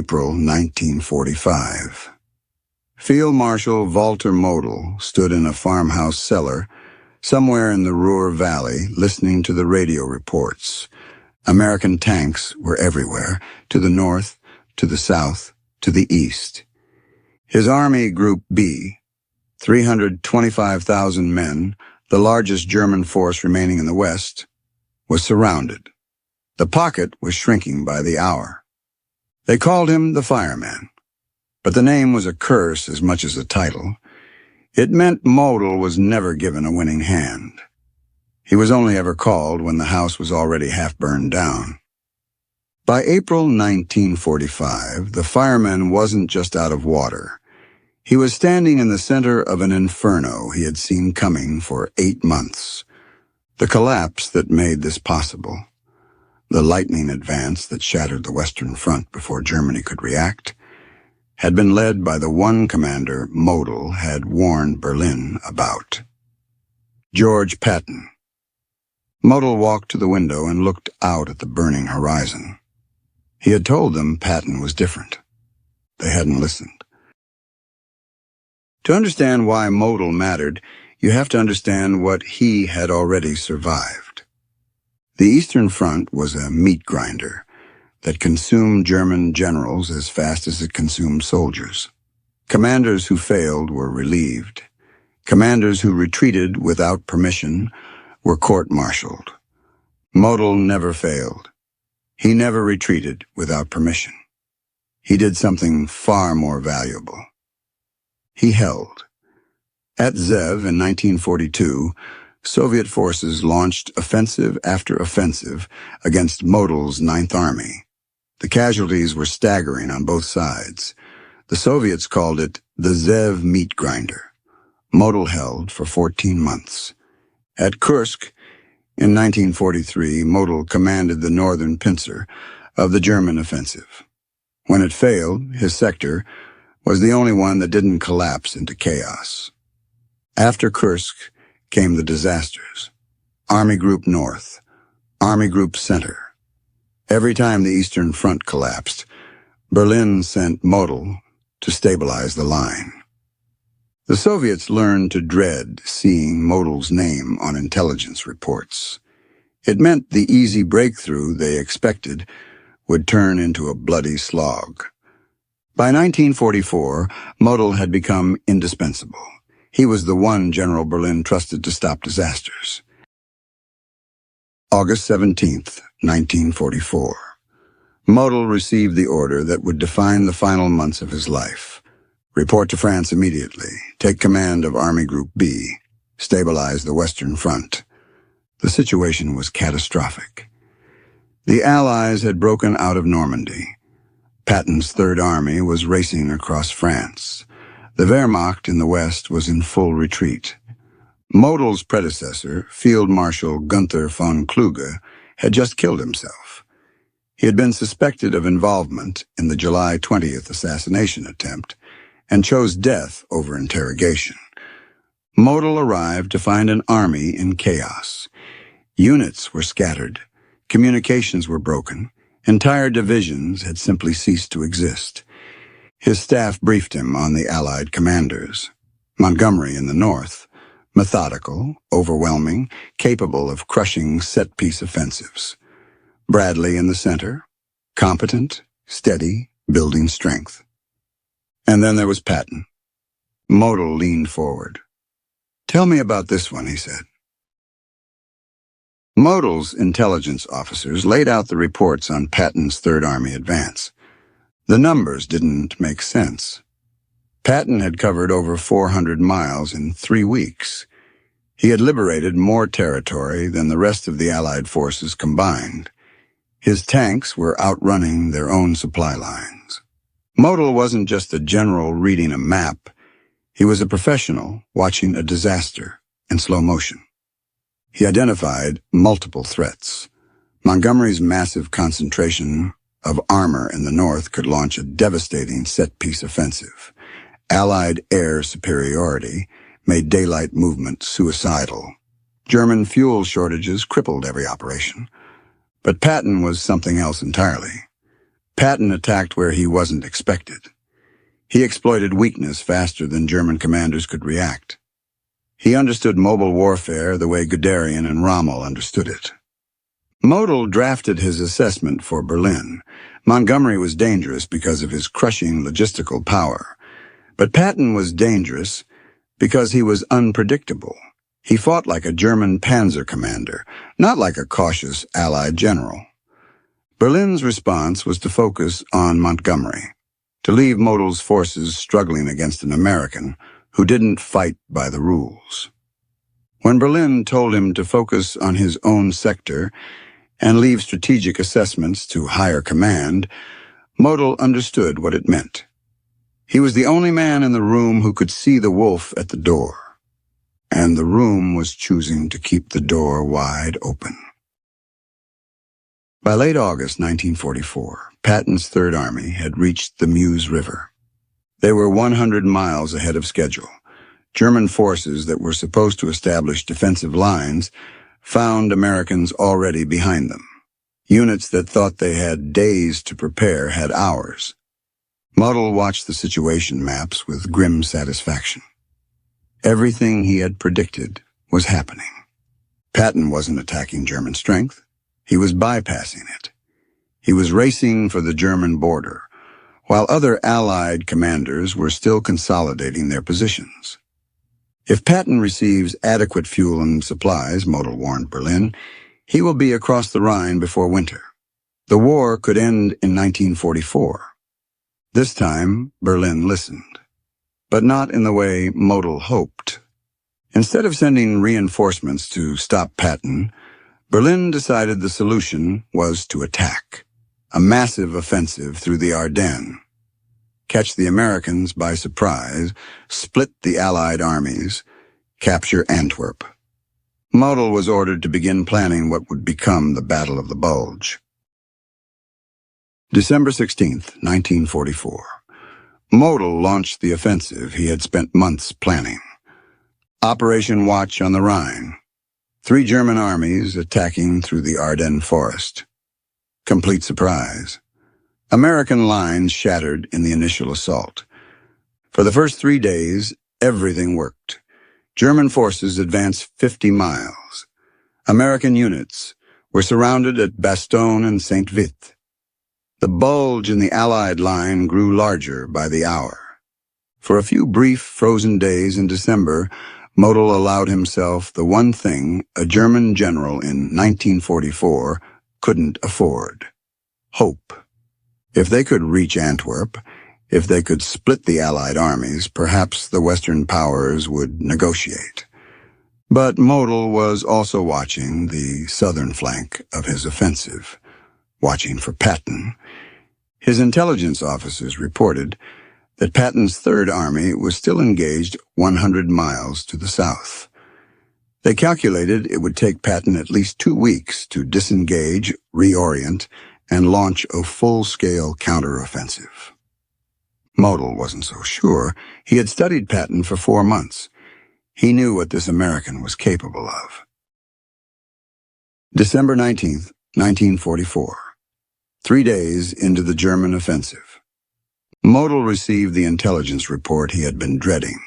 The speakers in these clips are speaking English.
April 1945. Field Marshal Walter Model stood in a farmhouse cellar somewhere in the Ruhr Valley listening to the radio reports. American tanks were everywhere, to the north, to the south, to the east. His Army Group B, 325,000 men, the largest German force remaining in the West, was surrounded. The pocket was shrinking by the hour. They called him the Fireman, but the name was a curse as much as a title. It meant Model was never given a winning hand. He was only ever called when the house was already half burned down. By April 1945, the fireman wasn't just out of water. He was standing in the center of an inferno he had seen coming for 8 months. The collapse that made this possible, the lightning advance that shattered the Western Front before Germany could react, had been led by the one commander Model had warned Berlin about. George Patton. Model walked to the window and looked out at the burning horizon. He had told them Patton was different. They hadn't listened. To understand why Model mattered, you have to understand what he had already survived. The Eastern Front was a meat grinder that consumed German generals as fast as it consumed soldiers. Commanders who failed were relieved. Commanders who retreated without permission were court-martialed. Model never failed. He never retreated without permission. He did something far more valuable. He held. At Zev in 1942, Soviet forces launched offensive after offensive against Model's Ninth Army. The casualties were staggering on both sides. The Soviets called it the Zev meat grinder. Model held for 14 months. At Kursk, in 1943, Model commanded the northern pincer of the German offensive. When it failed, his sector was the only one that didn't collapse into chaos. After Kursk came the disasters. Army Group North, Army Group Center. Every time the Eastern Front collapsed, Berlin sent Model to stabilize the line. The Soviets learned to dread seeing Model's name on intelligence reports. It meant the easy breakthrough they expected would turn into a bloody slog. By 1944, Model had become indispensable. He was the one General Berlin trusted to stop disasters. August 17th, 1944. Model received the order that would define the final months of his life. Report to France immediately. Take command of Army Group B. Stabilize the Western Front. The situation was catastrophic. The Allies had broken out of Normandy. Patton's Third Army was racing across France. The Wehrmacht in the West was in full retreat. Model's predecessor, Field Marshal Gunther von Kluge, had just killed himself. He had been suspected of involvement in the July 20th assassination attempt and chose death over interrogation. Model arrived to find an army in chaos. Units were scattered. Communications were broken. Entire divisions had simply ceased to exist. His staff briefed him on the Allied commanders. Montgomery in the north, methodical, overwhelming, capable of crushing set-piece offensives. Bradley in the center, competent, steady, building strength. And then there was Patton. Model leaned forward. "Tell me about this one," he said. Model's intelligence officers laid out the reports on Patton's Third Army advance. The numbers didn't make sense. Patton had covered over 400 miles in 3 weeks. He had liberated more territory than the rest of the Allied forces combined. His tanks were outrunning their own supply lines. Model wasn't just a general reading a map. He was a professional watching a disaster in slow motion. He identified multiple threats. Montgomery's massive concentration of armor in the north could launch a devastating set-piece offensive. Allied air superiority made daylight movement suicidal. German fuel shortages crippled every operation. But Patton was something else entirely. Patton attacked where he wasn't expected. He exploited weakness faster than German commanders could react. He understood mobile warfare the way Guderian and Rommel understood it. Model drafted his assessment for Berlin. Montgomery was dangerous because of his crushing logistical power. But Patton was dangerous because he was unpredictable. He fought like a German panzer commander, not like a cautious Allied general. Berlin's response was to focus on Montgomery, to leave Model's forces struggling against an American who didn't fight by the rules. When Berlin told him to focus on his own sector and leave strategic assessments to higher command, Model understood what it meant. He was the only man in the room who could see the wolf at the door, and the room was choosing to keep the door wide open. By late August 1944, Patton's Third Army had reached the Meuse River. They were 100 miles ahead of schedule. German forces that were supposed to establish defensive lines found Americans already behind them. Units that thought they had days to prepare had hours. Model watched the situation maps with grim satisfaction. Everything he had predicted was happening. Patton wasn't attacking German strength. He was bypassing it. He was racing for the German border, while other Allied commanders were still consolidating their positions. If Patton receives adequate fuel and supplies, Model warned Berlin, he will be across the Rhine before winter. The war could end in 1944. This time, Berlin listened, but not in the way Model hoped. Instead of sending reinforcements to stop Patton, Berlin decided the solution was to attack, a massive offensive through the Ardennes, catch the Americans by surprise, split the Allied armies, capture Antwerp. Model was ordered to begin planning what would become the Battle of the Bulge. December 16th, 1944. Model launched the offensive he had spent months planning. Operation Watch on the Rhine. 3 German armies attacking through the Ardennes forest. Complete surprise. American lines shattered in the initial assault. For the first 3 days, everything worked. German forces advanced 50 miles. American units were surrounded at Bastogne and St. Vith. The bulge in the Allied line grew larger by the hour. For a few brief frozen days in December, Model allowed himself the one thing a German general in 1944 couldn't afford: hope. If they could reach Antwerp, if they could split the Allied armies, perhaps the Western powers would negotiate. But Model was also watching the southern flank of his offensive, watching for Patton. His intelligence officers reported that Patton's Third Army was still engaged 100 miles to the south. They calculated it would take Patton at least 2 weeks to disengage, reorient, and launch a full-scale counteroffensive. Model wasn't so sure. He had studied Patton for 4 months. He knew what this American was capable of. December 19th, 1944. 3 days into the German offensive. Model received the intelligence report he had been dreading.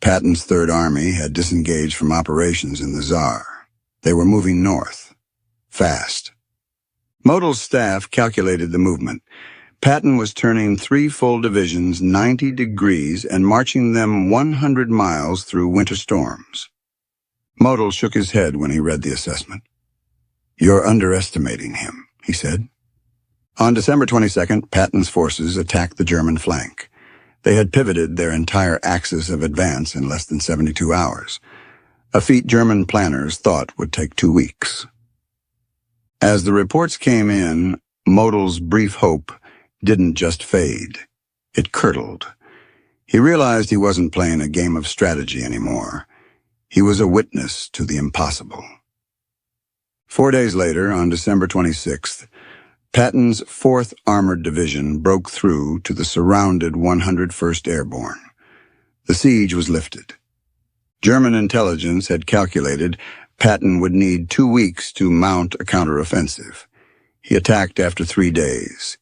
Patton's Third Army had disengaged from operations in the Saar. They were moving north, fast. Model's staff calculated the movement. Patton was turning 3 full divisions 90 degrees and marching them 100 miles through winter storms. Model shook his head when he read the assessment. "You're underestimating him," he said. On December 22nd, Patton's forces attacked the German flank. They had pivoted their entire axis of advance in less than 72 hours, a feat German planners thought would take 2 weeks. As the reports came in, Model's brief hope didn't just fade. It curdled. He realized he wasn't playing a game of strategy anymore. He was a witness to the impossible. 4 days later, on December 26th, Patton's 4th Armored Division broke through to the surrounded 101st Airborne. The siege was lifted. German intelligence had calculated Patton would need 2 weeks to mount a counteroffensive. He attacked after 3 days.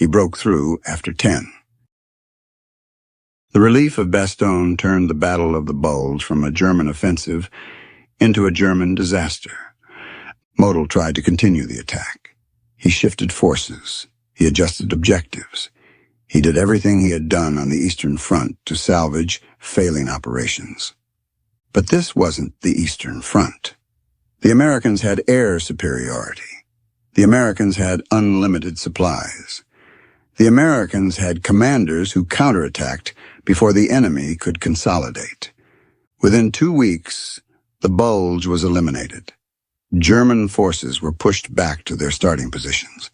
He broke through after 10. The relief of Bastogne turned the Battle of the Bulge from a German offensive into a German disaster. Model tried to continue the attack. He shifted forces. He adjusted objectives. He did everything he had done on the Eastern Front to salvage failing operations. But this wasn't the Eastern Front. The Americans had air superiority. The Americans had unlimited supplies. The Americans had commanders who counterattacked before the enemy could consolidate. Within 2 weeks, the Bulge was eliminated. German forces were pushed back to their starting positions.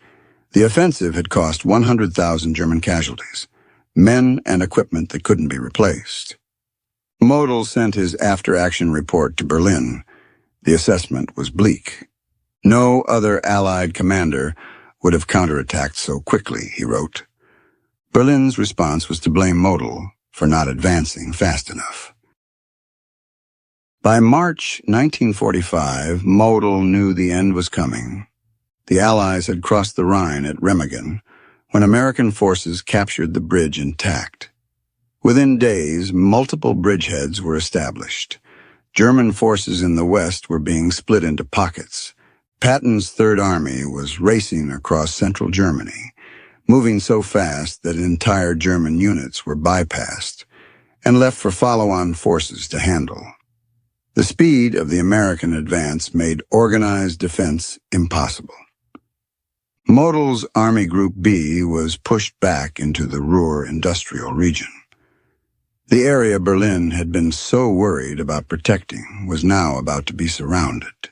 The offensive had cost 100,000 German casualties, men and equipment that couldn't be replaced. Model sent his after-action report to Berlin. The assessment was bleak. No other Allied commander would have counterattacked so quickly, he wrote. Berlin's response was to blame Model for not advancing fast enough. By March 1945, Model knew the end was coming. The Allies had crossed the Rhine at Remagen when American forces captured the bridge intact. Within days, multiple bridgeheads were established. German forces in the west were being split into pockets. Patton's Third Army was racing across central Germany, moving so fast that entire German units were bypassed and left for follow-on forces to handle. The speed of the American advance made organized defense impossible. Model's Army Group B was pushed back into the Ruhr industrial region. The area Berlin had been so worried about protecting was now about to be surrounded.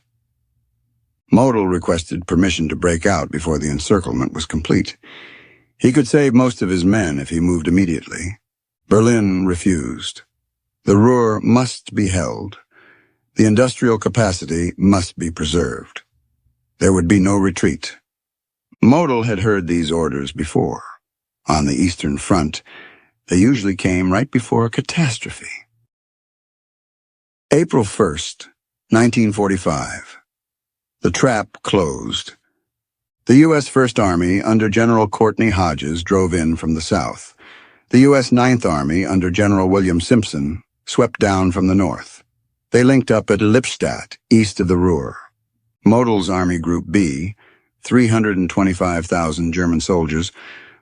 Model requested permission to break out before the encirclement was complete. He could save most of his men if he moved immediately. Berlin refused. The Ruhr must be held. The industrial capacity must be preserved. There would be no retreat. Model had heard these orders before. On the Eastern Front, they usually came right before a catastrophe. April 1st, 1945. The trap closed. The U.S. First Army under General Courtney Hodges drove in from the south. The U.S. Ninth Army under General William Simpson swept down from the north. They linked up at Lippstadt, east of the Ruhr. Model's Army Group B, 325,000 German soldiers,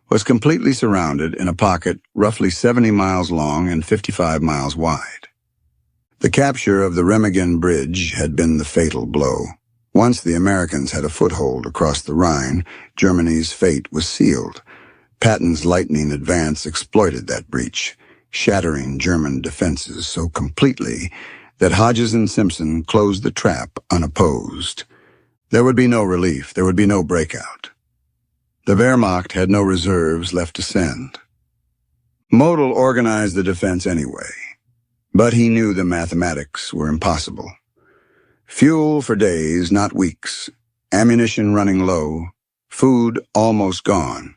was completely surrounded in a pocket roughly 70 miles long and 55 miles wide. The capture of the Remagen Bridge had been the fatal blow. Once the Americans had a foothold across the Rhine, Germany's fate was sealed. Patton's lightning advance exploited that breach, shattering German defenses so completely that Hodges and Simpson closed the trap unopposed. There would be no relief. There would be no breakout. The Wehrmacht had no reserves left to send. Model organized the defense anyway, but he knew the mathematics were impossible. Fuel for days, not weeks. Ammunition running low. Food almost gone.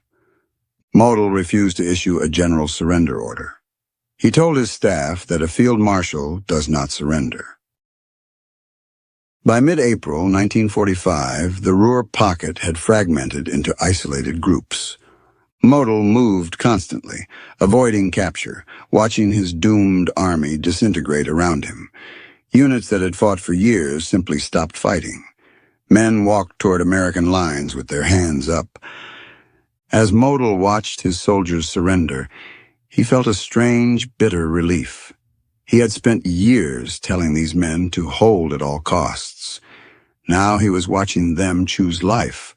Model refused to issue a general surrender order. He told his staff that a field marshal does not surrender. By mid-April 1945, the Ruhr pocket had fragmented into isolated groups. Model moved constantly, avoiding capture, watching his doomed army disintegrate around him. Units that had fought for years simply stopped fighting. Men walked toward American lines with their hands up. As Model watched his soldiers surrender, he felt a strange, bitter relief. He had spent years telling these men to hold at all costs. Now he was watching them choose life,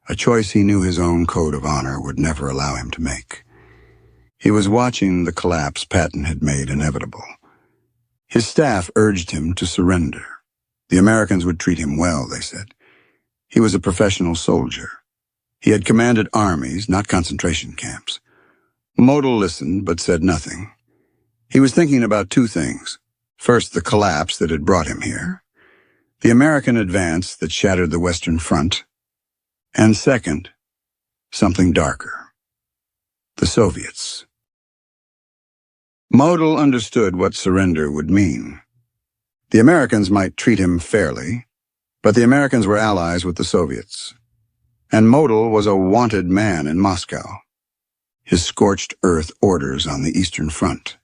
a choice he knew his own code of honor would never allow him to make. He was watching the collapse Patton had made inevitable. His staff urged him to surrender. The Americans would treat him well, they said. He was a professional soldier. He had commanded armies, not concentration camps. Model listened, but said nothing. He was thinking about two things. First, the collapse that had brought him here. The American advance that shattered the Western Front. And second, something darker. The Soviets. Model understood what surrender would mean. The Americans might treat him fairly, but the Americans were allies with the Soviets. And Model was a wanted man in Moscow. His scorched earth orders on the Eastern Front.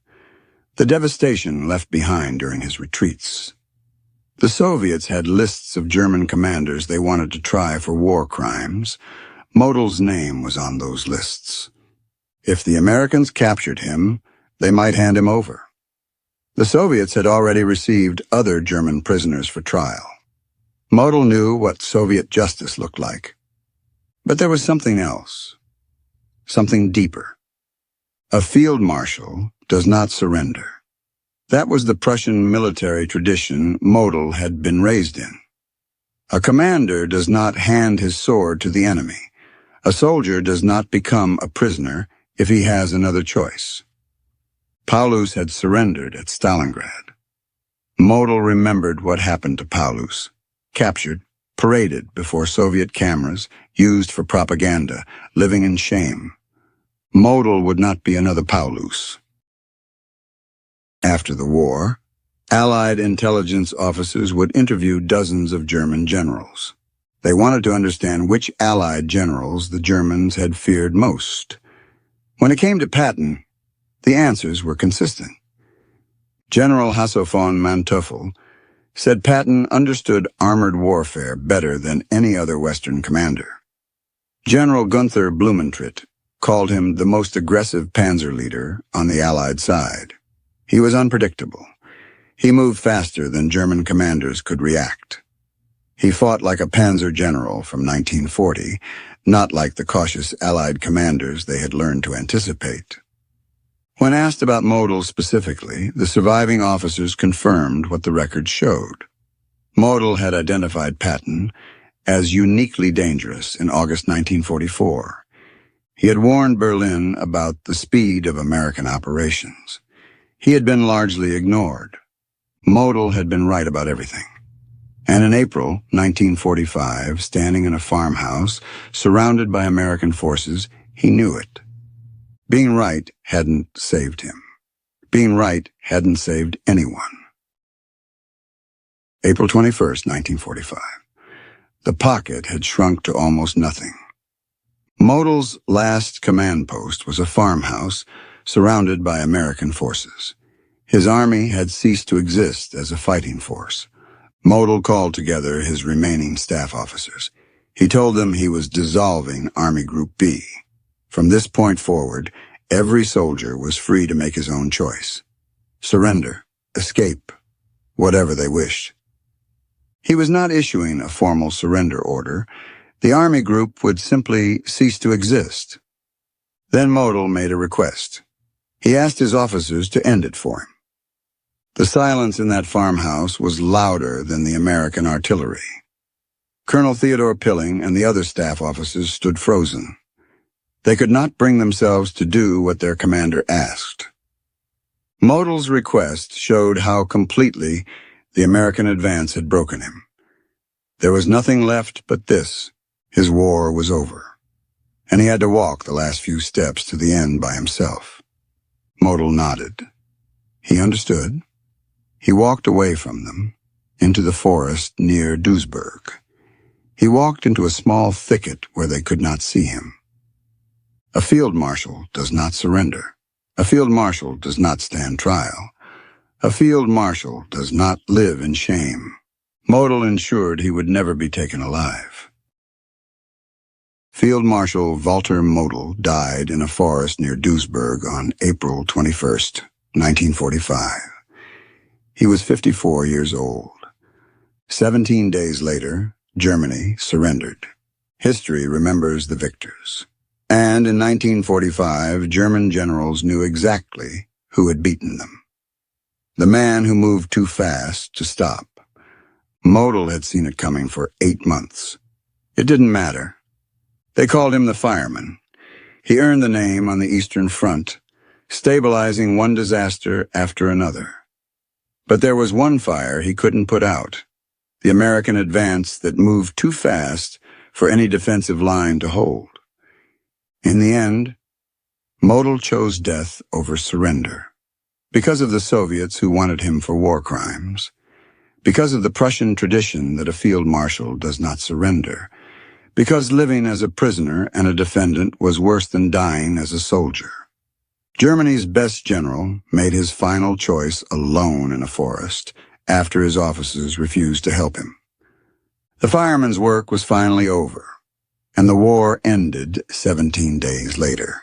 The devastation left behind during his retreats. The Soviets had lists of German commanders they wanted to try for war crimes. Model's name was on those lists. If the Americans captured him, they might hand him over. The Soviets had already received other German prisoners for trial. Model knew what Soviet justice looked like. But there was something else, something deeper. A field marshal does not surrender. That was the Prussian military tradition Model had been raised in. A commander does not hand his sword to the enemy. A soldier does not become a prisoner if he has another choice. Paulus had surrendered at Stalingrad. Model remembered what happened to Paulus. Captured, paraded before Soviet cameras, used for propaganda, living in shame. Model would not be another Paulus. After the war, Allied intelligence officers would interview dozens of German generals. They wanted to understand which Allied generals the Germans had feared most. When it came to Patton, the answers were consistent. General Hasso von Manteuffel said Patton understood armored warfare better than any other Western commander. General Gunther Blumentritt called him the most aggressive panzer leader on the Allied side. He was unpredictable. He moved faster than German commanders could react. He fought like a panzer general from 1940, not like the cautious Allied commanders they had learned to anticipate. When asked about Model specifically, the surviving officers confirmed what the records showed. Model had identified Patton as uniquely dangerous in August 1944. He had warned Berlin about the speed of American operations. He had been largely ignored. Model had been right about everything. And in April 1945, standing in a farmhouse, surrounded by American forces, he knew it. Being right hadn't saved him. Being right hadn't saved anyone. April 21st, 1945. The pocket had shrunk to almost nothing. Model's last command post was a farmhouse surrounded by American forces. His army had ceased to exist as a fighting force. Model called together his remaining staff officers. He told them he was dissolving Army Group B. From this point forward, every soldier was free to make his own choice. Surrender, escape, whatever they wished. He was not issuing a formal surrender order. The Army Group would simply cease to exist. Then Model made a request. He asked his officers to end it for him. The silence in that farmhouse was louder than the American artillery. Colonel Theodore Pilling and the other staff officers stood frozen. They could not bring themselves to do what their commander asked. Model's request showed how completely the American advance had broken him. There was nothing left but this. His war was over, and he had to walk the last few steps to the end by himself. Model nodded. He understood. He walked away from them, into the forest near Duisburg. He walked into a small thicket where they could not see him. A field marshal does not surrender. A field marshal does not stand trial. A field marshal does not live in shame. Model ensured he would never be taken alive. Field Marshal Walter Model died in a forest near Duisburg on April 21st, 1945. He was 54 years old. 17 days later, Germany surrendered. History remembers the victors. And in 1945, German generals knew exactly who had beaten them. The man who moved too fast to stop. Model had seen it coming for 8 months. It didn't matter. They called him the fireman. He earned the name on the Eastern Front, stabilizing one disaster after another. But there was one fire he couldn't put out, the American advance that moved too fast for any defensive line to hold. In the end, Model chose death over surrender, because of the Soviets who wanted him for war crimes, because of the Prussian tradition that a field marshal does not surrender, because living as a prisoner and a defendant was worse than dying as a soldier. Germany's best general made his final choice alone in a forest after his officers refused to help him. The fireman's work was finally over, and the war ended 17 days later.